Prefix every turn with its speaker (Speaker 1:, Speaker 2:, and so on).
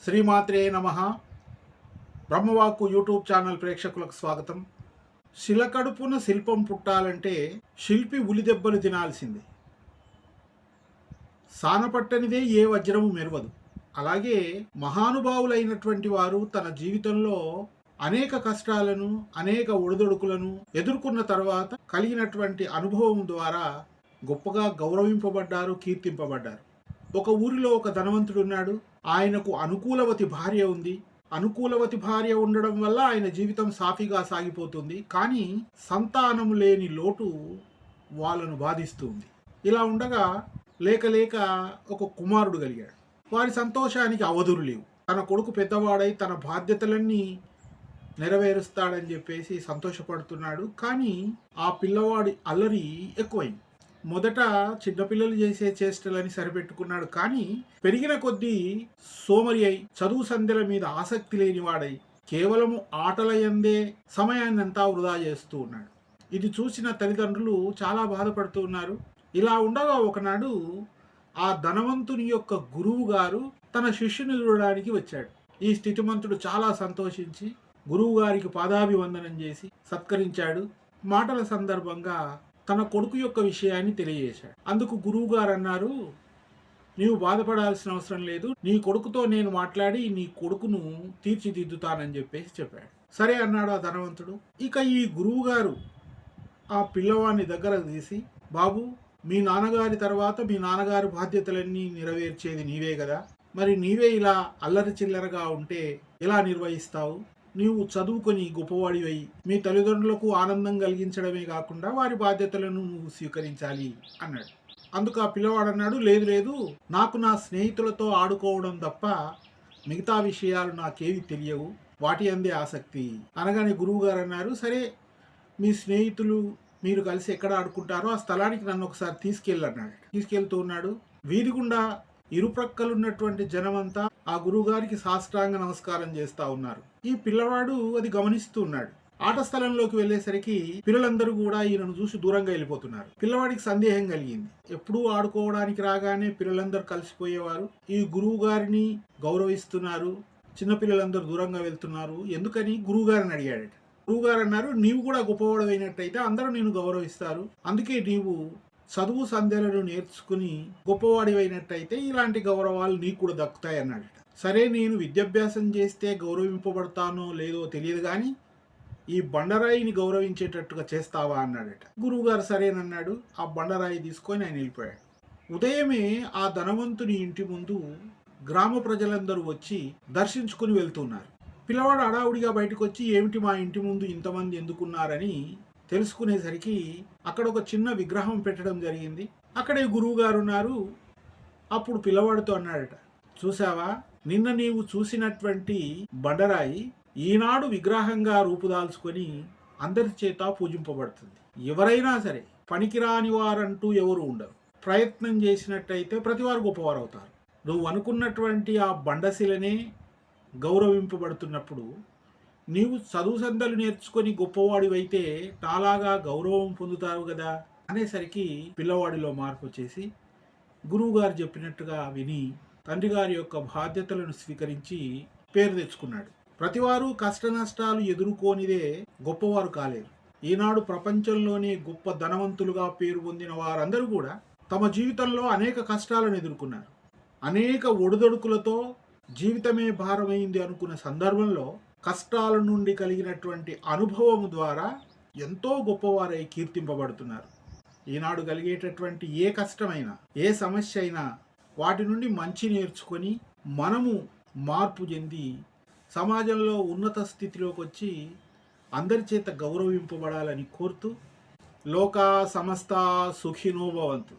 Speaker 1: శ్రీమాత్రే నమః. బ్రహ్మవాక్కు YouTube channel ప్రేక్షకులకు స్వాగతం. శిలకడుపున శిల్పం పుట్టాలంటే శిల్పి ఉలిదెబ్బలు తినాల్సిందే. సానపట్టనిదే ఏ వజ్రము మెరవదు. అలాగే మహానుభావులైనటువంటి వారు తన జీవితంలో అనేక కష్టాలను, అనేక ఒడిదొడుకులను ఎదుర్కొన్న తర్వాత కలిగినటువంటి అనుభవం ద్వారా గొప్పగా గౌరవింపబడ్డారు, కీర్తింపబడ్డారు. ఒక ఊరిలో ఒక ధనవంతుడు ఉన్నాడు. ఆయనకు అనుకూలవతి భార్య ఉంది. అనుకూలవతి భార్య ఉండడం వల్ల ఆయన జీవితం సాఫీగా సాగిపోతుంది. కానీ సంతానం లేని లోటు వాళ్ళను బాధిస్తుంది. ఇలా ఉండగా లేక లేక ఒక కుమారుడు కలిగాడు. వారి సంతోషానికి అవధులు లేవు. తన కొడుకు పెద్దవాడై తన బాధ్యతలన్నీ నెరవేరుస్తాడని చెప్పేసి సంతోషపడుతున్నాడు. కానీ ఆ పిల్లవాడి అల్లరి ఎక్కువైంది. మొదట చిన్నపిల్లలు చేసే చేష్టలని సరిపెట్టుకున్నాడు. కానీ పెరిగిన కొద్దీ సోమరి అయి, చదువు సంధ్యల మీద ఆసక్తి లేనివాడై కేవలము ఆటలయందే సమయాన్నంతా వృధా చేస్తూ ఉన్నాడు. ఇది చూసిన తల్లిదండ్రులు చాలా బాధపడుతూ ఉన్నారు. ఇలా ఉండగా ఒకనాడు ఆ ధనవంతుని యొక్క గురువు గారు తన శిష్యుని చూడడానికి వచ్చాడు. ఈ స్థితిమంతుడు చాలా సంతోషించి గురువు గారికి పాదాభివందనం చేసి సత్కరించాడు. మాటల సందర్భంగా తన కొడుకు యొక్క విషయాన్ని తెలియజేశాడు. అందుకు గురువు గారు అన్నారు, నీవు బాధపడాల్సిన అవసరం లేదు, నీ కొడుకుతో నేను మాట్లాడి నీ కొడుకును తీర్చిదిద్దుతానని చెప్పేసి చెప్పాడు. సరే అన్నాడు ఆ ధనవంతుడు. ఇక ఈ గురువు గారు ఆ పిల్లవాడిని దగ్గర తీసి, బాబు, మీ నాన్నగారి తర్వాత మీ నాన్నగారి బాధ్యతలన్నీ నెరవేర్చేది నీవే కదా, మరి నీవే ఇలా అల్లరి చిల్లరగా ఉంటే ఎలా నిర్వహిస్తావు? నీవు చదువుకొని గొప్పవాడివై మీ తల్లిదండ్రులకు ఆనందం కలిగించడమే కాకుండా వారి బాధ్యతలను నువ్వు స్వీకరించాలి అన్నాడు. అందుకు ఆ పిల్లవాడు అన్నాడు, లేదు లేదు, నాకు నా స్నేహితులతో ఆడుకోవడం తప్ప మిగతా విషయాలు నాకేవి తెలియవు, వాటి అందే ఆసక్తి అనగానే గురువు గారు అన్నారు, సరే మీ స్నేహితులు మీరు కలిసి ఎక్కడ ఆడుకుంటారో ఆ స్థలానికి నన్ను ఒకసారి తీసుకెళ్ళన్నాడు. తీసుకెళ్తూ ఉన్నాడు. వీధి గుండా ఇరుప్రక్కలున్నటువంటి జనమంతా ఆ గురువుగారికి సాష్టాంగ నమస్కారం చేస్తా ఉన్నారు. ఈ పిల్లవాడు అది గమనిస్తూ ఉన్నాడు. ఆట స్థలంలోకి వెళ్ళేసరికి పిల్లలందరూ కూడా ఈయనను చూసి దూరంగా వెళ్ళిపోతున్నారు. పిల్లవాడికి సందేహం కలిగింది. ఎప్పుడూ ఆడుకోవడానికి రాగానే పిల్లలందరూ కలిసిపోయేవారు, ఈ గురువు గారిని గౌరవిస్తున్నారు, చిన్నపిల్లలందరూ దూరంగా వెళ్తున్నారు, ఎందుకని గురువు గారిని అడిగాడు. గురువు గారు అన్నారు, నీవు కూడా గొప్పవాడు అయినట్టయితే అందరూ నిన్ను గౌరవిస్తారు, అందుకే నీవు చదువు సంధ్యలను నేర్చుకుని గొప్పవాడి అయినట్టయితే ఇలాంటి గౌరవాలు నీకు కూడా దక్కుతాయి అన్నాడు. సరే, నేను విద్యాభ్యాసం చేస్తే గౌరవింపబడతానో లేదో తెలియదు కానీ ఈ బండరాయిని గౌరవించేటట్టుగా చేస్తావా అన్నాడట. గురువుగారు సరేనన్నాడు. ఆ బండరాయి తీసుకొని ఆయన వెళ్ళిపోయాడు. ఉదయమే ఆ ధనవంతుని ఇంటి ముందు గ్రామ ప్రజలందరూ వచ్చి దర్శించుకుని వెళ్తున్నారు. పిల్లవాడు హడావుడిగా బయటకు వచ్చి, ఏమిటి మా ఇంటి ముందు ఇంతమంది ఎందుకున్నారని తెలుసుకునేసరికి అక్కడ ఒక చిన్న విగ్రహం పెట్టడం జరిగింది. అక్కడే గురువు గారు ఉన్నారు. అప్పుడు పిల్లవాడితో అన్నాడట, చూసావా, నిన్న నీవు చూసినటువంటి బండరాయి ఈనాడు విగ్రహంగా రూపుదాల్చుకొని అందరి చేత పూజింపబడుతుంది. ఎవరైనా సరే పనికిరాని వారంటూ ఎవరు ఉండరు. ప్రయత్నం చేసినట్టయితే ప్రతివారు గొప్పవారు అవుతారు. నువ్వు అనుకున్నటువంటి ఆ బండశిలనే గౌరవింపబడుతున్నప్పుడు నీవు చదువు సంధ్యలు నేర్చుకొని గొప్పవాడివైతే నాలాగా గౌరవం పొందుతావు కదా అనేసరికి పిల్లవాడిలో మార్పు వచ్చేసి గురువుగారు చెప్పినట్టుగా విని తండ్రి గారి యొక్క బాధ్యతలను స్వీకరించి పేరు తెచ్చుకున్నాడు. ప్రతివారు కష్ట నష్టాలు ఎదుర్కొనిదే గొప్పవారు కాలేరు. ఈనాడు ప్రపంచంలోనే గొప్ప ధనవంతులుగా పేరు పొందిన వారందరూ కూడా తమ జీవితంలో అనేక కష్టాలను ఎదుర్కొన్నారు. అనేక ఒడిదొడుకులతో జీవితమే భారమైంది అనుకున్న సందర్భంలో కష్టాల నుండి కలిగినటువంటి అనుభవం ద్వారా ఎంతో గొప్పవారై కీర్తింపబడుతున్నారు. ఈనాడు కలిగేటటువంటి ఏ కష్టమైనా, ఏ సమస్య అయినా వాటి నుండి మంచి నేర్చుకొని మనము మార్పు చెంది సమాజంలో ఉన్నత స్థితిలోకి వచ్చి అందరి చేత గౌరవింపబడాలని కోరుతూ లోకా సమస్త సుఖినో భవంతు.